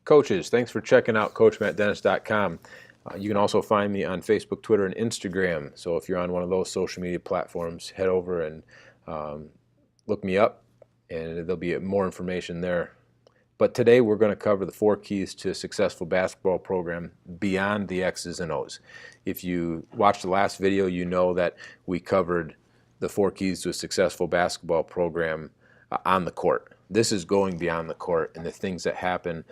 Coaches, thanks for checking out CoachMattDennis.com. You can also find me on Facebook, Twitter, and Instagram. So if you're on one of those social media platforms, head over and look me up, and there'll be more information there. But today we're going to cover the 4 keys to a successful basketball program beyond the X's and O's. If you watched the last video, you know that we covered the 4 keys to a successful basketball program on the court. This is going beyond the court and the things that happen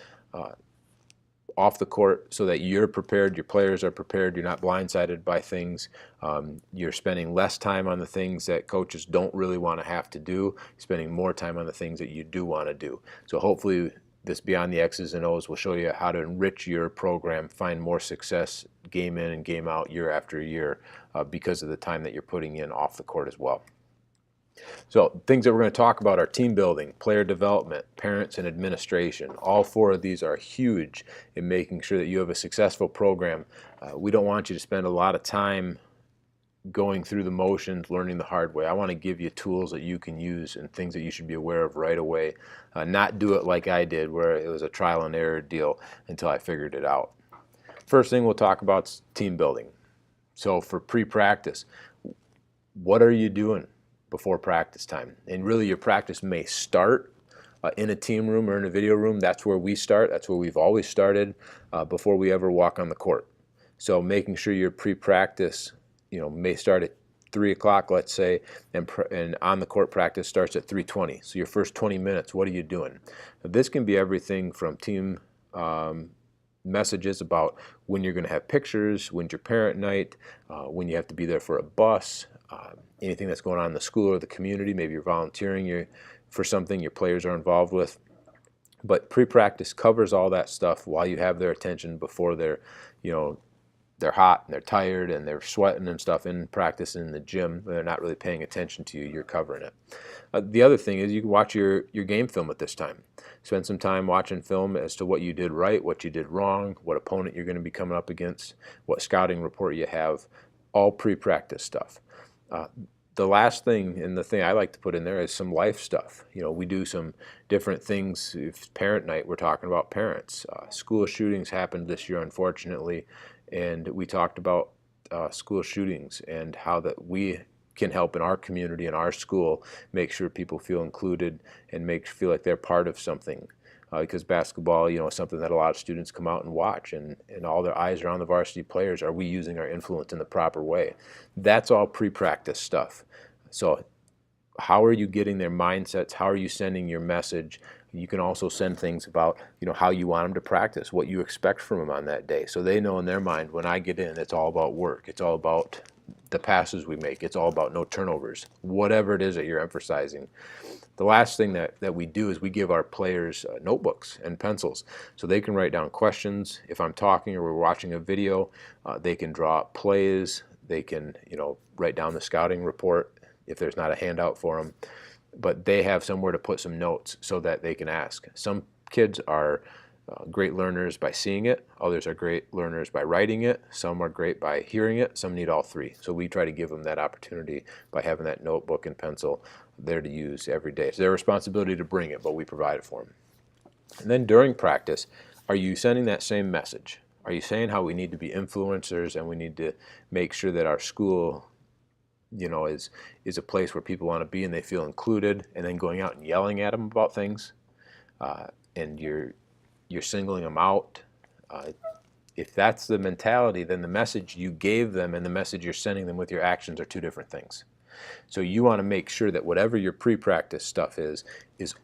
off the court so that you're prepared, your players are prepared, you're not blindsided by things, you're spending less time on the things that coaches don't really want to have to do, spending more time on the things that you do want to do. So hopefully this Beyond the X's and O's will show you how to enrich your program, find more success game in and game out, year after year, because of the time that you're putting in off the court as well. So things that we're going to talk about are team building, player development, parents, and administration. All 4 of these are huge in making sure that you have a successful program. We don't want you to spend a lot of time going through the motions, learning the hard way. I want to give you tools that you can use and things that you should be aware of right away. Not do it like I did, where it was a trial and error deal until I figured it out. First thing we'll talk about is team building. So for pre-practice, what are you doing before practice time? And really your practice may start in a team room or in a video room. That's where we start. That's where we've always started before we ever walk on the court. So making sure your pre-practice, may start at 3 o'clock, let's say, and on the court practice starts at 3:20. So your first 20 minutes, what are you doing? Now, this can be everything from team messages about when you're going to have pictures, when's your parent night, when you have to be there for a bus, anything that's going on in the school or the community. Maybe you're volunteering for something your players are involved with. But pre-practice covers all that stuff while you have their attention before they're hot and they're tired and they're sweating and stuff in practice in the gym. They're not really paying attention to you. You're covering it. The other thing is you can watch your game film at this time. Spend some time watching film as to what you did right, what you did wrong, what opponent you're going to be coming up against, what scouting report you have, all pre-practice stuff. The last thing, and the thing I like to put in there, is some life stuff. We do some different things. If parent night, we're talking about parents. School shootings happened this year, unfortunately, and we talked about school shootings and how that we can help in our community, in our school, make sure people feel included and feel like they're part of something. Because basketball, is something that a lot of students come out and watch, and all their eyes are on the varsity players. Are we using our influence in the proper way? That's all pre-practice stuff. So how are you getting their mindsets? How are you sending your message? You can also send things about, how you want them to practice, what you expect from them on that day. So they know in their mind, when I get in, it's all about work. It's all about the passes we make. It's all about no turnovers, whatever it is that you're emphasizing. The last thing that we do is we give our players notebooks and pencils so they can write down questions. If I'm talking or we're watching a video, they can draw up plays. They can, write down the scouting report if there's not a handout for them. But they have somewhere to put some notes so that they can ask. Some kids are great learners by seeing it. Others are great learners by writing it. Some are great by hearing it. Some need all 3. So we try to give them that opportunity by having that notebook and pencil there to use every day. It's their responsibility to bring it, but we provide it for them. And then during practice, are you sending that same message? Are you saying how we need to be influencers and we need to make sure that our school is a place where people want to be and they feel included, and then going out and yelling at them about things, and you're singling them out? If that's the mentality, then the message you gave them and the message you're sending them with your actions are 2 different things. So you want to make sure that whatever your pre-practice stuff is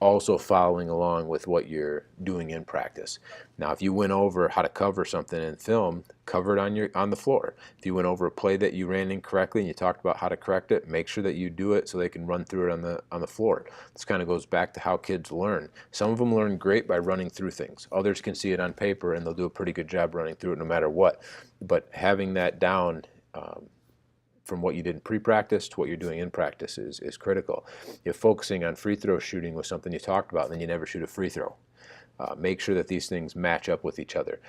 also following along with what you're doing in practice. Now, if you went over how to cover something in film, cover it on the floor. If you went over a play that you ran incorrectly and you talked about how to correct it, make sure that you do it so they can run through it on the floor. This kind of goes back to how kids learn. Some of them learn great by running through things. Others can see it on paper and they'll do a pretty good job running through it no matter what. But having that down from what you did in pre-practice to what you're doing in practice is critical. If focusing on free throw shooting was something you talked about, then you never shoot a free throw. Make sure that these things match up with each other.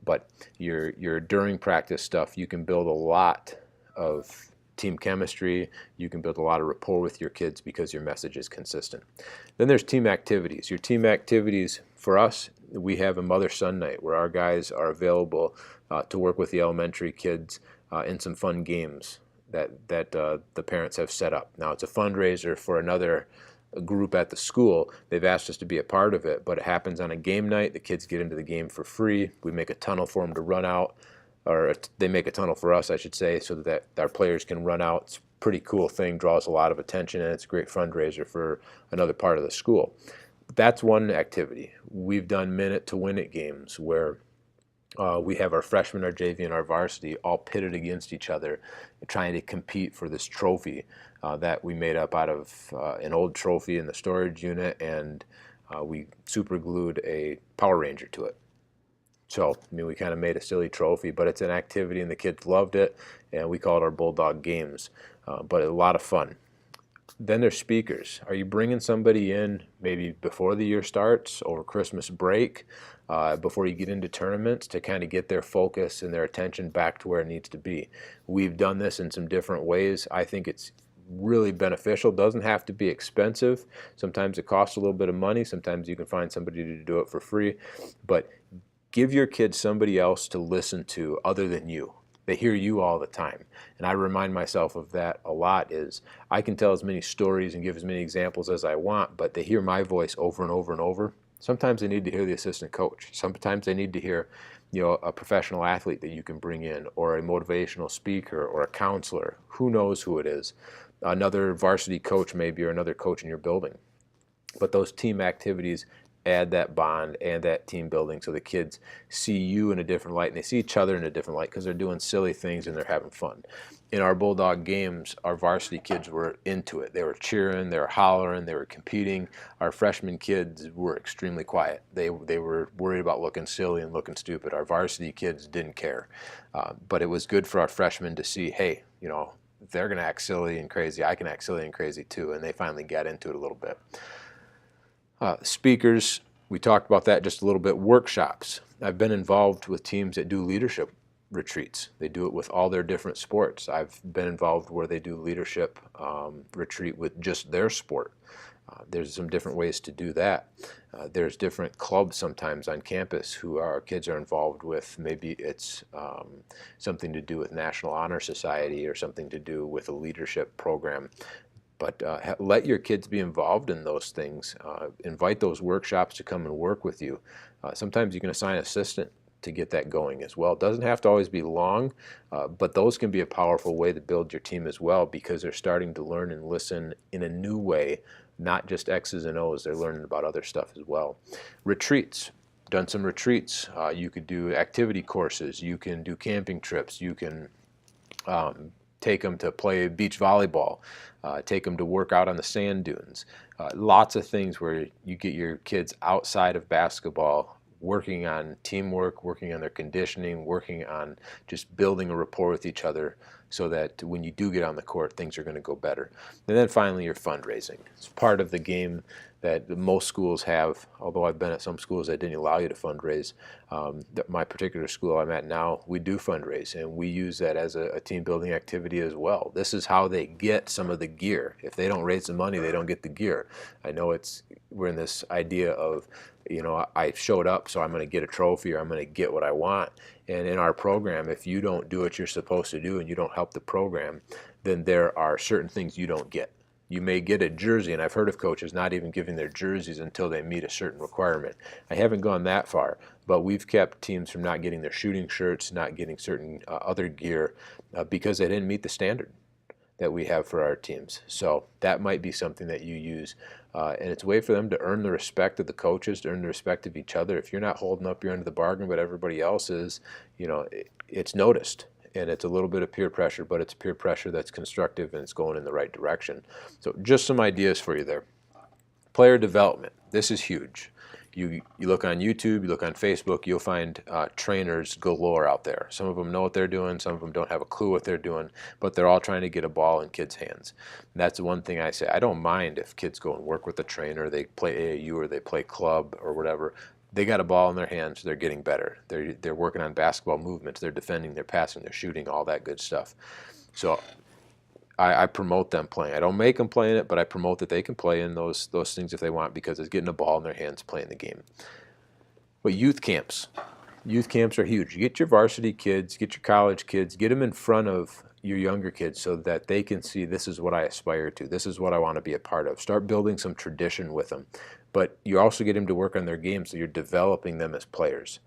But your during practice stuff, you can build a lot of team chemistry. You can build a lot of rapport with your kids because your message is consistent. Then there's team activities. Your team activities for us, we have a mother-son night where our guys are available to work with the elementary kids in some fun games that the parents have set up. Now, it's a fundraiser for another group at the school. They've asked us to be a part of it, but it happens on a game night. The kids get into the game for free. We make a tunnel for them to run out, or they make a tunnel for us, I should say, so that our players can run out. It's a pretty cool thing, draws a lot of attention, and it's a great fundraiser for another part of the school. That's one activity. We've done minute to win it games where we have our freshmen, our JV, and our varsity all pitted against each other, trying to compete for this trophy that we made up out of an old trophy in the storage unit, and we super glued a Power Ranger to it. So, I mean, we kind of made a silly trophy, but it's an activity, and the kids loved it, and we call it our Bulldog Games, but a lot of fun. Then there's speakers. Are you bringing somebody in maybe before the year starts, over Christmas break, before you get into tournaments, to kind of get their focus and their attention back to where it needs to be? We've done this in some different ways. I think it's really beneficial. Doesn't have to be expensive. Sometimes it costs a little bit of money. Sometimes you can find somebody to do it for free. But give your kids somebody else to listen to other than you. They hear you all the time. And I remind myself of that a lot. Is I can tell as many stories and give as many examples as I want, but they hear my voice over and over and over. Sometimes they need to hear the assistant coach. Sometimes they need to hear, a professional athlete that you can bring in, or a motivational speaker, or a counselor. Who knows who it is? Another varsity coach maybe, or another coach in your building. But those team activities add that bond and that team building, so the kids see you in a different light, and they see each other in a different light because they're doing silly things and they're having fun. In our Bulldog Games, our varsity kids were into it. They were cheering, they were hollering, they were competing. Our freshman kids were extremely quiet. They were worried about looking silly and looking stupid. Our varsity kids didn't care. But it was good for our freshmen to see, hey, if they're going to act silly and crazy, I can act silly and crazy too. And they finally got into it a little bit. Speakers, we talked about that just a little bit. Workshops. I've been involved with teams that do leadership retreats. They do it with all their different sports. I've been involved where they do leadership retreat with just their sport. There's some different ways to do that. There's different clubs sometimes on campus who our kids are involved with. Maybe it's something to do with National Honor Society or something to do with a leadership program. But let your kids be involved in those things. Invite those workshops to come and work with you. Sometimes you can assign an assistant to get that going as well. It doesn't have to always be long, but those can be a powerful way to build your team as well, because they're starting to learn and listen in a new way, not just X's and O's. They're learning about other stuff as well. Retreats. Done some retreats. You could do activity courses. You can do camping trips. You can take them to play beach volleyball, take them to work out on the sand dunes. Lots of things where you get your kids outside of basketball, working on teamwork, working on their conditioning, working on just building a rapport with each other, so that when you do get on the court, things are going to go better. And then finally, your fundraising. It's part of the game that most schools have, although I've been at some schools that didn't allow you to fundraise. My particular school I'm at now, we do fundraise, and we use that as a team building activity as well. This is how they get some of the gear. If they don't raise the money, they don't get the gear. I know we're in this idea of, I showed up, so I'm going to get a trophy, or I'm going to get what I want. And in our program, if you don't do what you're supposed to do and you don't help the program, then there are certain things you don't get. You may get a jersey, and I've heard of coaches not even giving their jerseys until they meet a certain requirement. I haven't gone that far, but we've kept teams from not getting their shooting shirts, not getting certain other gear because they didn't meet the standard that we have for our teams. So that might be something that you use, and it's a way for them to earn the respect of the coaches, to earn the respect of each other. If you're not holding up your end of the bargain, but everybody else is, it's noticed. And it's a little bit of peer pressure, but it's peer pressure that's constructive and it's going in the right direction. So just some ideas for you there. Player development. This is huge. You look on YouTube, you look on Facebook, you'll find trainers galore out there. Some of them know what they're doing, some of them don't have a clue what they're doing, but they're all trying to get a ball in kids' hands. And that's the one thing I say. I don't mind if kids go and work with a trainer, they play AAU or they play club or whatever. They got a ball in their hands, they're getting better. They're working on basketball movements, they're defending, they're passing, they're shooting, all that good stuff. So I promote them playing. I don't make them play in it, but I promote that they can play in those things if they want, because it's getting a ball in their hands playing the game. But youth camps. Youth camps are huge. You get your varsity kids, get your college kids, get them in front of your younger kids so that they can see this is what I aspire to. This is what I want to be a part of. Start building some tradition with them. But you also get them to work on their game, so you're developing them as players.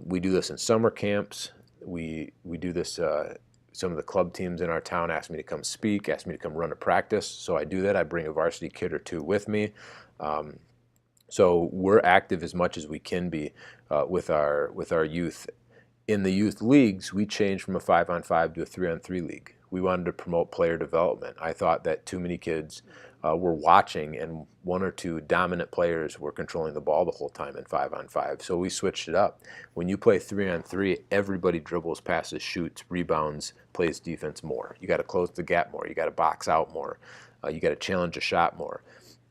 We do this in summer camps. We do this. Some of the club teams in our town ask me to come speak, ask me to come run a practice. So I do that. I bring a varsity kid or two with me. So we're active as much as we can be with our youth. In the youth leagues, we changed from a 5-on-5 to a 3-on-3 league. We wanted to promote player development. I thought that too many kids were watching and one or two dominant players were controlling the ball the whole time in 5-on-5. So we switched it up. When you play 3-on-3, everybody dribbles, passes, shoots, rebounds, plays defense more. You got to close the gap more. You got to box out more. You got to challenge a shot more.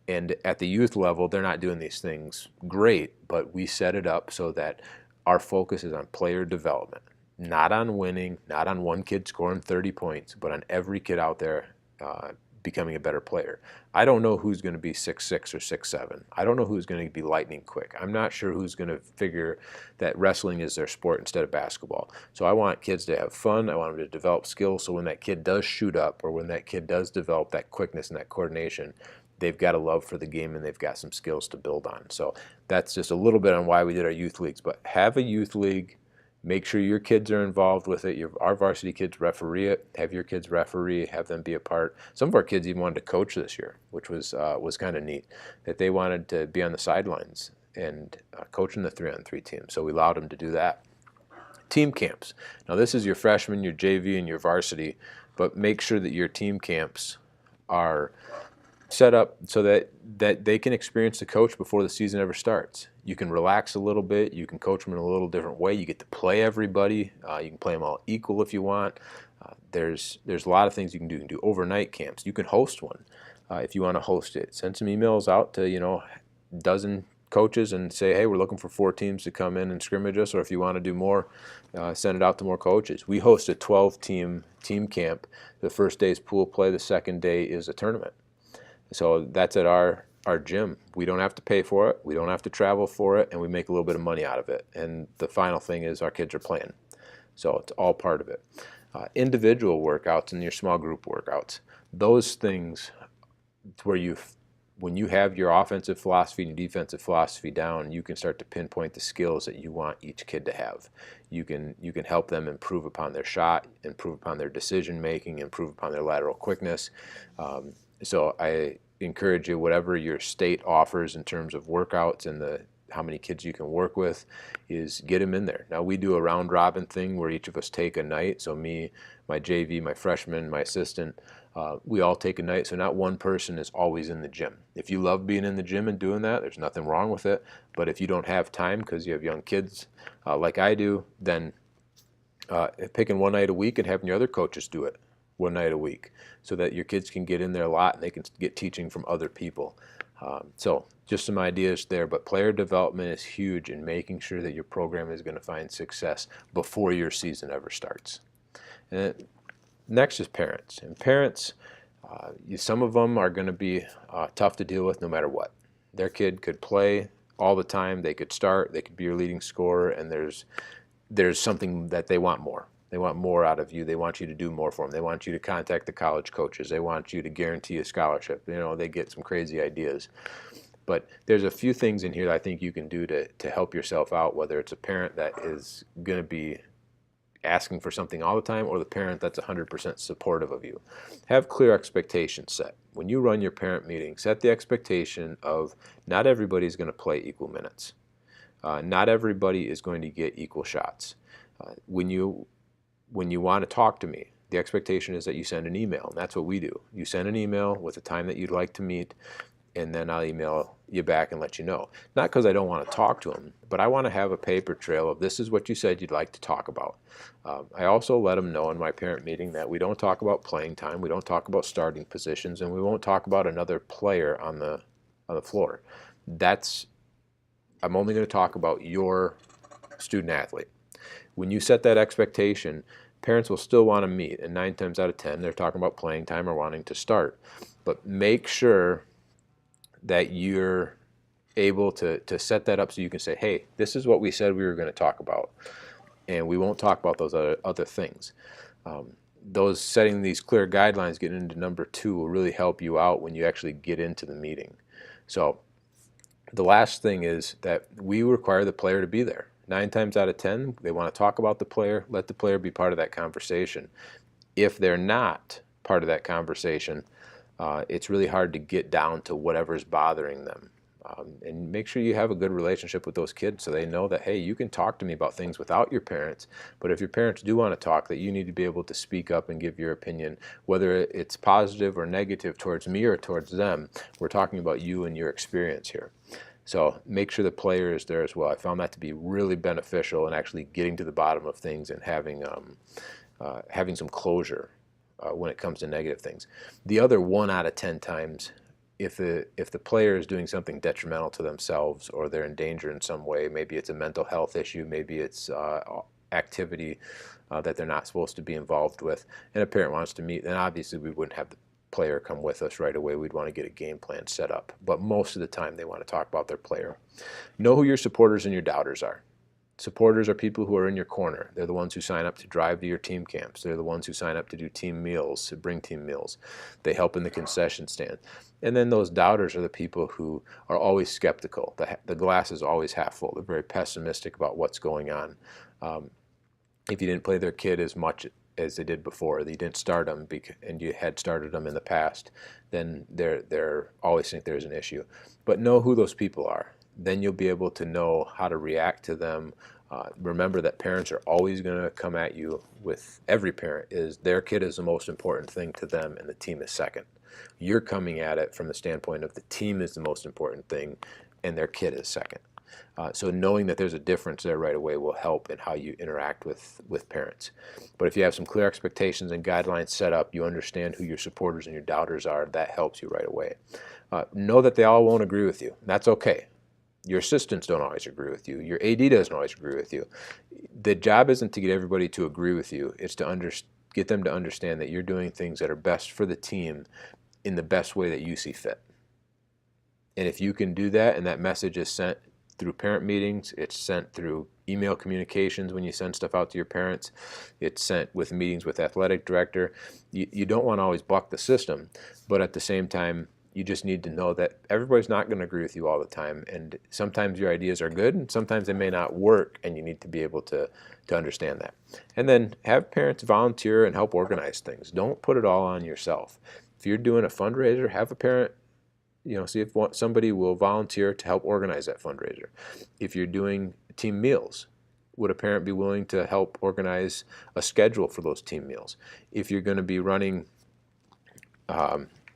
And at the youth level, they're not doing these things great, but we set it up so that our focus is on player development, not on winning, not on one kid scoring 30 points, but on every kid out there becoming a better player. I don't know who's going to be 6'6" or 6'7". I don't know who's going to be lightning quick. I'm not sure who's going to figure that wrestling is their sport instead of basketball. So I want kids to have fun. I want them to develop skills, so when that kid does shoot up or when that kid does develop that quickness and that coordination, they've got a love for the game and they've got some skills to build on. So that's just a little bit on why we did our youth leagues. But have a youth league. Make sure your kids are involved with it. Our varsity kids referee it. Have your kids referee. Have them be a part. Some of our kids even wanted to coach this year, which was kind of neat. That they wanted to be on the sidelines and coaching the 3-on-3 team. So we allowed them to do that. Team camps. Now this is your freshman, your JV, and your varsity. But make sure that your team camps are set up so that they can experience the coach before the season ever starts. You can relax a little bit. You can coach them in a little different way. You get to play everybody. You can play them all equal if you want. There's a lot of things you can do. You can do overnight camps. You can host one if you want to host it. Send some emails out to a dozen coaches and say, hey, we're looking for 4 teams to come in and scrimmage us. Or if you want to do more, send it out to more coaches. We host a 12-team camp. The first day is pool play. The second day is a tournament. So that's at our gym. We don't have to pay for it. We don't have to travel for it, and we make a little bit of money out of it. And the final thing is our kids are playing. So it's all part of it. Individual workouts and your small group workouts. Those things where when you have your offensive philosophy and your defensive philosophy down, you can start to pinpoint the skills that you want each kid to have. You can help them improve upon their shot, improve upon their decision making, improve upon their lateral quickness. So I encourage you, whatever your state offers in terms of workouts and how many kids you can work with, is get them in there. Now we do a round robin thing where each of us take a night. So me, my JV, my freshman, my assistant, we all take a night. So not one person is always in the gym. If you love being in the gym and doing that, there's nothing wrong with it. But if you don't have time because you have young kids like I do, then picking one night a week and having your other coaches do it one night a week so that your kids can get in there a lot and they can get teaching from other people. So just some ideas there, but player development is huge in making sure that your program is going to find success before your season ever starts. And next is parents. And parents, some of them are going to be tough to deal with no matter what. Their kid could play all the time, they could start, they could be your leading scorer, and there's something that they want more. They want more out of you. They want you to do more for them. They want you to contact the college coaches. They want you to guarantee a scholarship. They get some crazy ideas. But there's a few things in here that I think you can do to help yourself out, whether it's a parent that is going to be asking for something all the time or the parent that's 100% supportive of you. Have clear expectations set. When you run your parent meeting, set the expectation of not everybody's going to play equal minutes. Not everybody is going to get equal shots. When you want to talk to me, the expectation is that you send an email, and that's what we do. You send an email with a time that you'd like to meet, and then I'll email you back and let you know. Not because I don't want to talk to them, but I want to have a paper trail of this is what you said you'd like to talk about. I also let them know in my parent meeting that we don't talk about playing time, we don't talk about starting positions, and we won't talk about another player on the floor. I'm only going to talk about your student athlete. When you set that expectation, parents will still want to meet, and 9 times out of 10 they're talking about playing time or wanting to start. But make sure that you're able to set that up so you can say, hey, this is what we said we were going to talk about, and we won't talk about those other things. Those setting these clear guidelines, getting into number 2, will really help you out when you actually get into the meeting. So the last thing is that we require the player to be there. 9 times out of 10, they want to talk about the player. Let the player be part of that conversation. If they're not part of that conversation, it's really hard to get down to whatever's bothering them. And make sure you have a good relationship with those kids so they know that, hey, you can talk to me about things without your parents, but if your parents do want to talk, that you need to be able to speak up and give your opinion, whether it's positive or negative towards me or towards them. We're talking about you and your experience here. So make sure the player is there as well. I found that to be really beneficial in actually getting to the bottom of things and having some closure when it comes to negative things. The other 1 out of 10 times, if the player is doing something detrimental to themselves or they're in danger in some way, maybe it's a mental health issue, maybe it's activity that they're not supposed to be involved with, and a parent wants to meet, then obviously we wouldn't have the player come with us right away. We'd want to get a game plan set up. But most of the time they want to talk about their player. Know who your supporters and your doubters are. Supporters are people who are in your corner. They're the ones who sign up to drive to your team camps. They're the ones who sign up to do team meals, to bring team meals. They help in the concession stand. And then those doubters are the people who are always skeptical. The glass is always half full. They're very pessimistic about what's going on. If you didn't play their kid as much as they did before, that you didn't start them and you had started them in the past, then they're always think there's an issue. But know who those people are. Then you'll be able to know how to react to them. Remember that parents are always going to come at you with, every parent is, their kid is the most important thing to them and the team is second. You're coming at it from the standpoint of the team is the most important thing and their kid is second. So knowing that there's a difference there right away will help in how you interact with parents. But if you have some clear expectations and guidelines set up, you understand who your supporters and your doubters are, that helps you right away. Know that they all won't agree with you. That's okay. Your assistants don't always agree with you. Your AD doesn't always agree with you. The job isn't to get everybody to agree with you. It's to get them to understand that you're doing things that are best for the team in the best way that you see fit. And if you can do that and that message is sent through parent meetings, it's sent through email communications when you send stuff out to your parents, it's sent with meetings with athletic director. You don't want to always buck the system, but at the same time, you just need to know that everybody's not going to agree with you all the time, and sometimes your ideas are good and sometimes they may not work, and you need to be able to understand that. And then have parents volunteer and help organize things. Don't put it all on yourself. If you're doing a fundraiser, have a parent, see if somebody will volunteer to help organize that fundraiser. If you're doing team meals, would a parent be willing to help organize a schedule for those team meals? If you're going to be running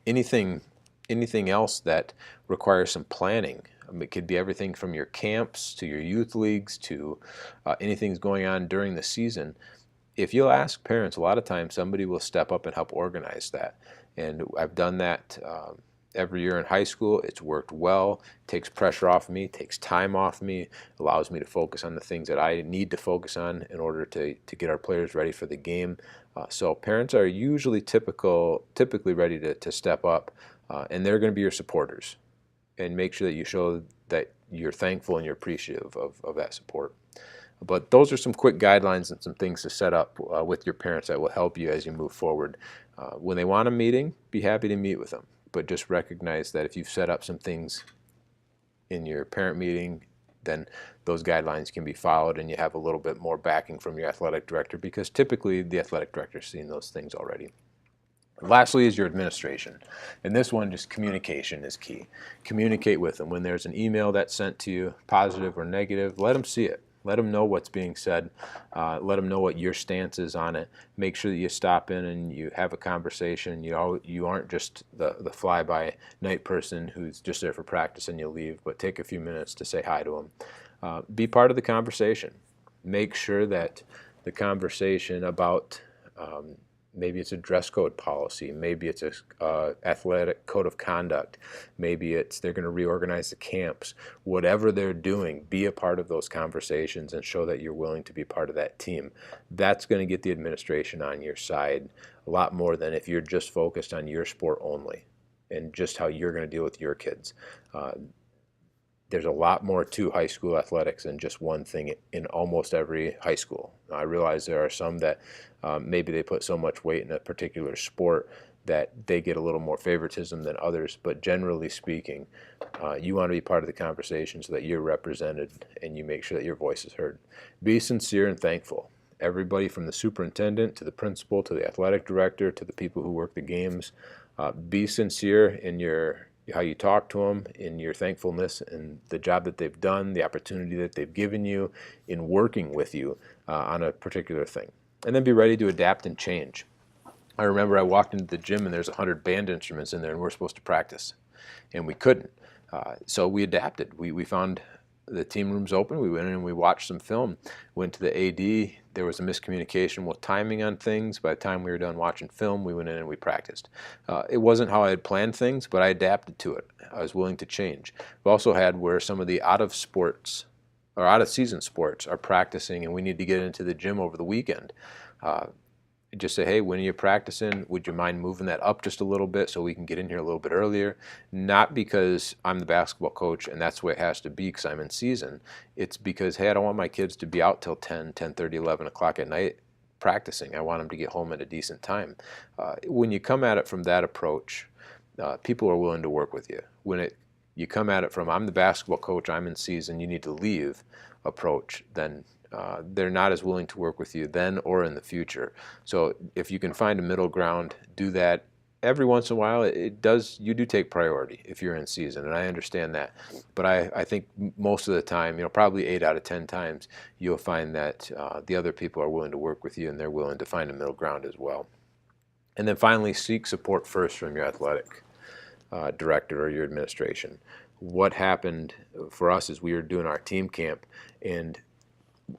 anything else that requires some planning, it could be everything from your camps to your youth leagues to anything's going on during the season. If you'll ask parents, a lot of times somebody will step up and help organize that. And I've done that every year in high school. It's worked well, takes pressure off me, takes time off me, allows me to focus on the things that I need to focus on in order to get our players ready for the game. So parents are usually typically ready to step up, and they're going to be your supporters. And make sure that you show that you're thankful and you're appreciative of that support. But those are some quick guidelines and some things to set up with your parents that will help you as you move forward. When they want a meeting, be happy to meet with them. But just recognize that if you've set up some things in your parent meeting, then those guidelines can be followed and you have a little bit more backing from your athletic director, because typically the athletic director is seeing those things already. Lastly is your administration. And this one, just communication is key. Communicate with them. When there's an email that's sent to you, positive or negative, let them see it. Let them know what's being said. Let them know what your stance is on it. Make sure that you stop in and you have a conversation. You aren't just the fly-by-night person who's just there for practice and you leave, but take a few minutes to say hi to them. Be part of the conversation. Make sure that the conversation about maybe it's a dress code policy, maybe it's a athletic code of conduct, maybe it's they're going to reorganize the camps. Whatever they're doing, be a part of those conversations and show that you're willing to be part of that team. That's going to get the administration on your side a lot more than if you're just focused on your sport only and just how you're going to deal with your kids. there's a lot more to high school athletics than just one thing in almost every high school. I realize there are some that maybe they put so much weight in a particular sport that they get a little more favoritism than others, but generally speaking, you want to be part of the conversation so that you're represented and you make sure that your voice is heard. Be sincere and thankful. Everybody from the superintendent to the principal to the athletic director to the people who work the games, be sincere in how you talk to them, in your thankfulness and the job that they've done, the opportunity that they've given you in working with you on a particular thing. And then be ready to adapt and change. I remember I walked into the gym and there's 100 band instruments in there and we're supposed to practice. And we couldn't. So we adapted. We found the team rooms open. We went in and we watched some film. Went to the AD. There was a miscommunication with timing on things. By the time we were done watching film, we went in and we practiced. It wasn't how I had planned things, but I adapted to it. I was willing to change. We also had where some of the out-of-season sports are practicing and we need to get into the gym over the weekend. Just say, hey, when are you practicing? Would you mind moving that up just a little bit so we can get in here a little bit earlier? Not because I'm the basketball coach and that's the way it has to be because I'm in season. It's because, hey, I don't want my kids to be out till 10, 10:30, 11 o'clock at night practicing. I want them to get home at a decent time. When you come at it from that approach, people are willing to work with you. When you come at it from, I'm the basketball coach, I'm in season, you need to leave approach, then they're not as willing to work with you then or in the future. So if you can find a middle ground, do that. Every once in a while, you do take priority if you're in season, and I understand that. But I think most of the time, probably 8 out of 10 times, you'll find that the other people are willing to work with you and they're willing to find a middle ground as well. And then finally, seek support first from your athletic director or your administration. What happened for us is we were doing our team camp and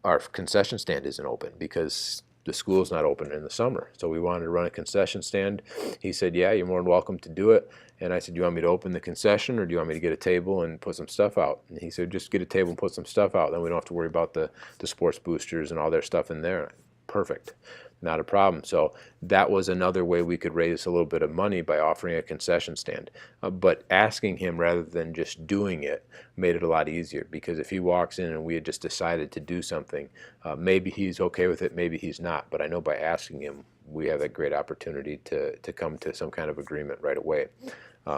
our concession stand isn't open because the school's not open in the summer. So we wanted to run a concession stand. He said, yeah, you're more than welcome to do it. And I said, do you want me to open the concession or do you want me to get a table and put some stuff out? And he said, just get a table and put some stuff out. Then we don't have to worry about the sports boosters and all their stuff in there. Perfect. Not a problem. So that was another way we could raise a little bit of money by offering a concession stand. But asking him rather than just doing it made it a lot easier, because if he walks in and we had just decided to do something, maybe he's okay with it, maybe he's not. But I know by asking him, we have that great opportunity to come to some kind of agreement right away.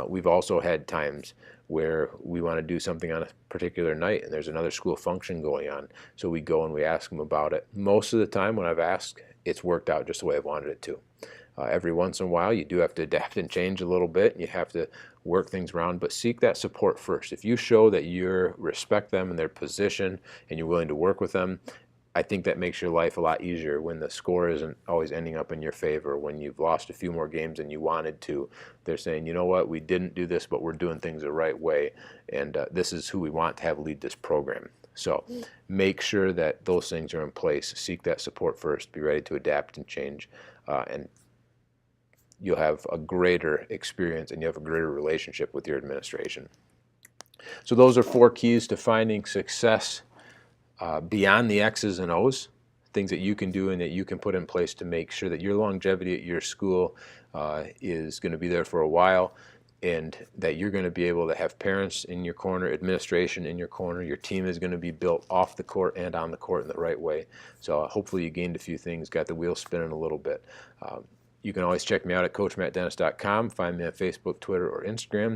We've also had times where we want to do something on a particular night and there's another school function going on. So we go and we ask them about it. Most of the time when I've asked, it's worked out just the way I wanted it to. Every once in a while, you do have to adapt and change a little bit, and you have to work things around, but seek that support first. If you show that you respect them and their position and you're willing to work with them, I think that makes your life a lot easier when the score isn't always ending up in your favor. When you've lost a few more games than you wanted to, they're saying, you know what, we didn't do this, but we're doing things the right way, and this is who we want to have lead this program. So make sure that those things are in place. Seek that support first. Be ready to adapt and change, and you'll have a greater experience and you have a greater relationship with your administration. So those are 4 keys to finding success beyond the X's and O's, things that you can do and that you can put in place to make sure that your longevity at your school is going to be there for a while, and that you're going to be able to have parents in your corner, administration in your corner. Your team is going to be built off the court and on the court in the right way. So hopefully you gained a few things, got the wheels spinning a little bit. You can always check me out at CoachMattDennis.com. Find me on Facebook, Twitter, or Instagram.